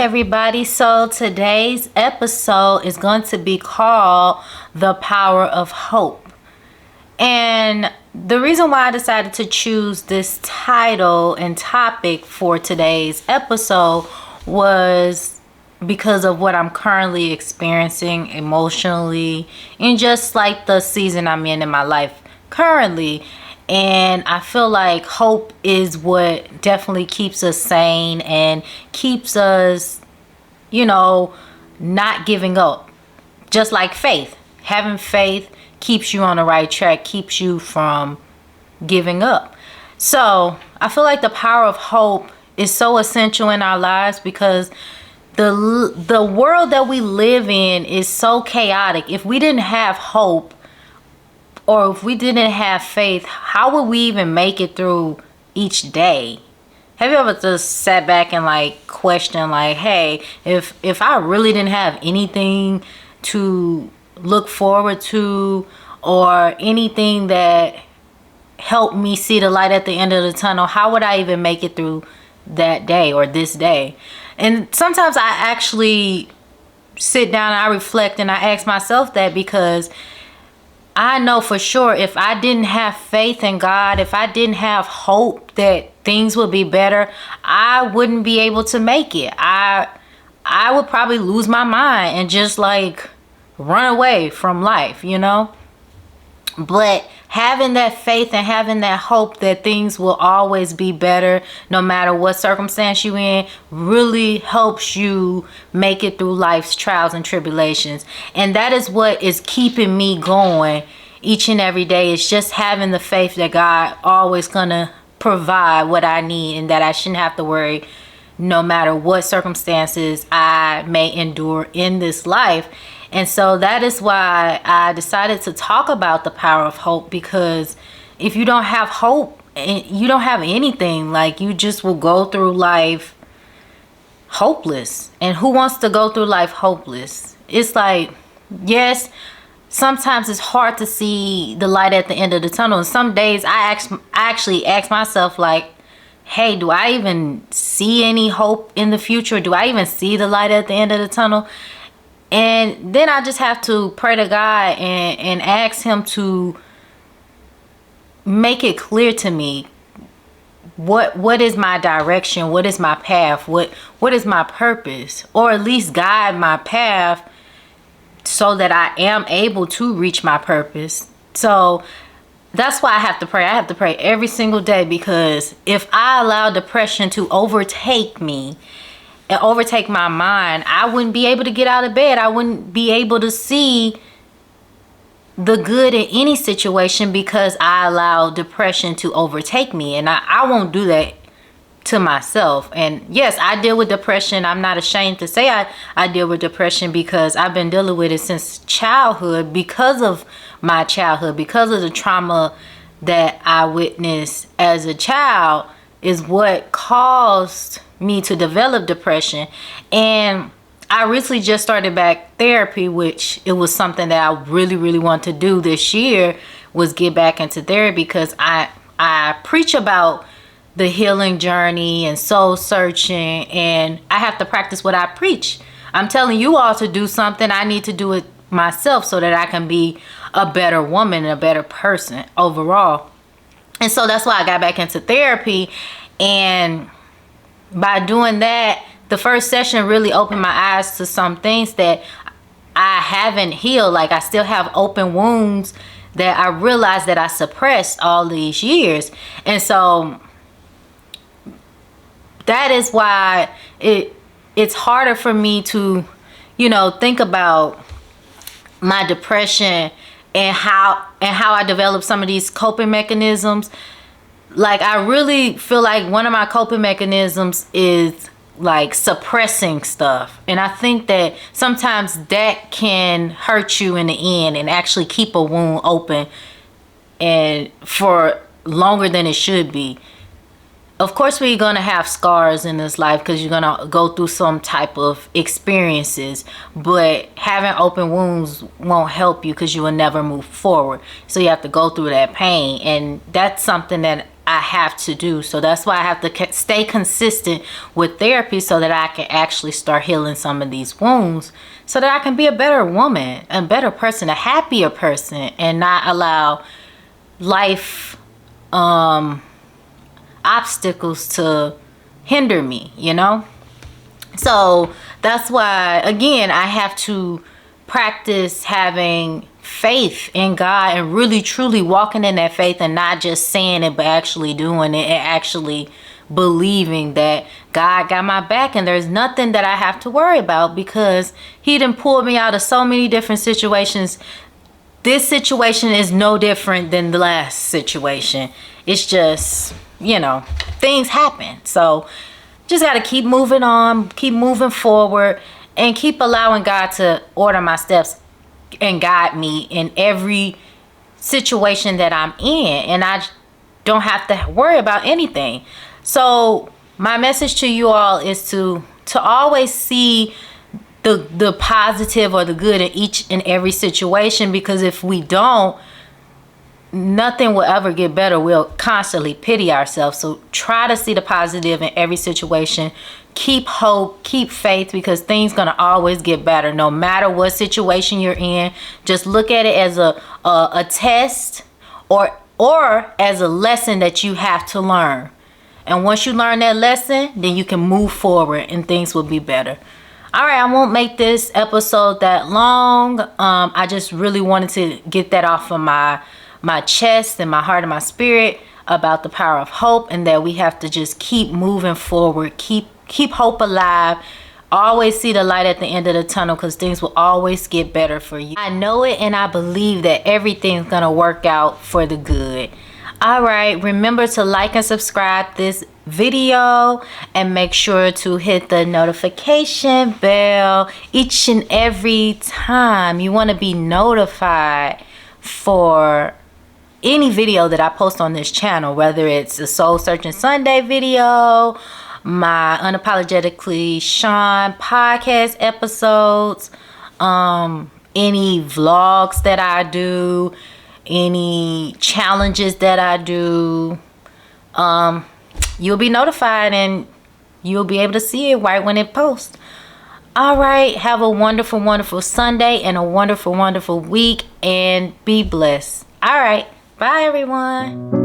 everybody. So today's episode is going to be called The Power of Hope. And the reason why I decided to choose this title and topic for today's episode was because of what I'm currently experiencing emotionally and just like the season I'm in my life currently. And I feel like hope is what definitely keeps us sane and keeps us, not giving up. Just like faith. Having faith keeps you on the right track, keeps you from giving up. So I feel like the power of hope is so essential in our lives because the world that we live in is so chaotic. If we didn't have hope, or if we didn't have faith, how would we even make it through each day? Have you ever just sat back and question hey, if I really didn't have anything to look forward to or anything that helped me see the light at the end of the tunnel, how would I even make it through that day or this day? And sometimes I actually sit down and I reflect and I ask myself that because I know for sure if I didn't have faith in God, if I didn't have hope that things would be better, I wouldn't be able to make it. I would probably lose my mind and just run away from life, But having that faith and having that hope that things will always be better no matter what circumstance you're in really helps you make it through life's trials and tribulations. And that is what is keeping me going each and every day, is just having the faith that God always gonna provide what I need and that I shouldn't have to worry no matter what circumstances I may endure in this life. And so that is why I decided to talk about the power of hope, because if you don't have hope, you don't have anything. You just will go through life hopeless. And who wants to go through life hopeless? It's yes, sometimes it's hard to see the light at the end of the tunnel. And some days I actually ask myself hey, do I even see any hope in the future? Do I even see the light at the end of the tunnel? And then I just have to pray to God and ask him to make it clear to me what is my direction, what is my path, what is my purpose, or at least guide my path so that I am able to reach my purpose. So that's why I have to pray. I have to pray every single day, because if I allow depression to overtake me and overtake my mind, I wouldn't be able to get out of bed. I wouldn't be able to see the good in any situation because I allow depression to overtake me. And I won't do that to myself. And yes, I deal with depression. I'm not ashamed to say I deal with depression because I've been dealing with it since childhood, because of my childhood, because of the trauma that I witnessed as a child is what caused me to develop depression. And I recently just started back therapy, which it was something that I really, really want to do this year, was get back into therapy, because I preach about the healing journey and soul searching, and I have to practice what I preach. I'm telling you all to do something, I need to do it myself so that I can be a better woman and a better person overall. And so that's why I got back into therapy. And by doing that, the first session really opened my eyes to some things that I haven't healed. I still have open wounds that I realized that I suppressed all these years. And so that is why it's harder for me to, think about my depression and how I developed some of these coping mechanisms. I really feel like one of my coping mechanisms is suppressing stuff. And I think that sometimes that can hurt you in the end and actually keep a wound open and for longer than it should be. Of course, we're going to have scars in this life because you're going to go through some type of experiences, but having open wounds won't help you because you will never move forward. So you have to go through that pain. And that's something that I have to do. So that's why I have to stay consistent with therapy so that I can actually start healing some of these wounds, so that I can be a better woman, a better person, a happier person, and not allow life obstacles to hinder me, you know? So that's why, again, I have to practice having faith in God and really truly walking in that faith, and not just saying it but actually doing it, and actually believing that God got my back and there's nothing that I have to worry about, because he done pulled me out of so many different situations. This situation is no different than the last situation. It's just, you know, things happen. So just got to keep moving on, keep moving forward, and keep allowing God to order my steps and guide me in every situation that I'm in. And I don't have to worry about anything. So my message to you all is to always see the positive or the good in each and every situation, because if we don't, nothing will ever get better. We'll constantly pity ourselves. So try to see the positive in every situation. Keep hope, keep faith, because things gonna always get better no matter what situation you're in. Just look at it as a test or as a lesson that you have to learn. And once you learn that lesson, then you can move forward and things will be better. All right, I won't make this episode that long. I just really wanted to get that off of my chest and my heart and my spirit about the power of hope, and that we have to just keep moving forward, keep hope alive, always see the light at the end of the tunnel, because things will always get better for you. I know it, and I believe that everything's gonna work out for the good. All right, remember to like and subscribe this video, and make sure to hit the notification bell each and every time you want to be notified for any video that I post on this channel, whether it's a Soul Searching Sunday video, my Unapologetically Shaun podcast episodes, any vlogs that I do, any challenges that I do. You'll be notified and you'll be able to see it right when it posts. All right, have a wonderful, wonderful Sunday and a wonderful, wonderful week, and be blessed. All right, bye everyone.